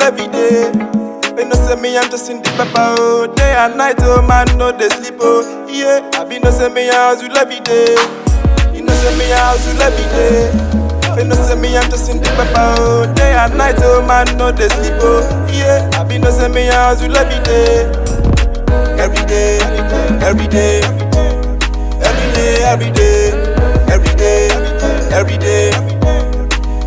every day. You know say me I'm just in the pepper, oh. Day and night, oh man, no they sleep, oh. Yeah, I be no say me I hustle every day. You know say me I hustle every day. You know say me I'm just in the pepper, oh. Day and night, oh man, no they sleep, oh. Yeah, I be no say me I hustle every day. Every day, every day, every day, every day, every day, every day,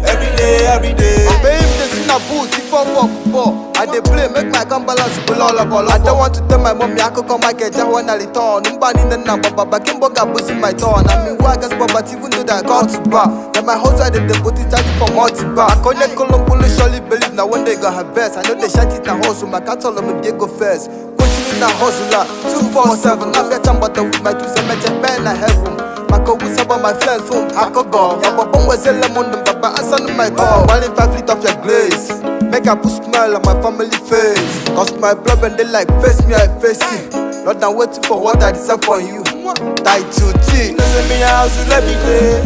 every day, every day. Babe, this in a boot, if I fuck ball. I dey play, make my gun balance below all ball. I don't want to tell my mommy I could come back and when I return. Nobody in the number, but Kimbo got puss in my turn. I mean, why gas but even though that got to bar. Then my house I did the booty charging for multi-bar. I connect Colombo, surely believe now when they got her best. I know they shut it now, so my cat all of them, they go first. Continue now, hustler, 247. I'm getting butter with my two cemetery pen, I have room. Mako usaba my friend phone, I could go. Yaba bongo zele mundo, baba asan my car. Balling 5 feet of your glaze. Make a put smile on my family face. Cause my blood and they like face me, I face it. Not now waiting for what I deserve for you. Die to T. You know say me I hustle every day.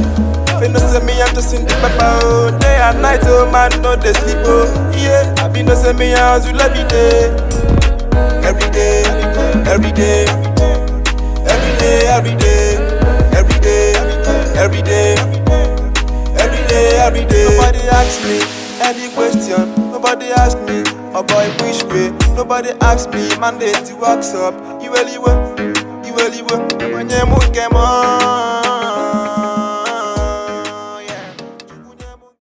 You know say me I'm just in the pepper, oh. Day and night, oh man, no they sleep, oh. Yeah, I be no say me I hustle every day. Every day, every day, every day, every day, every day, every day, every day, every day. Nobody ask me any question. Nobody ask me, oh boy, which way. Nobody ask me, Monday to works up. You really will, when you move, come on.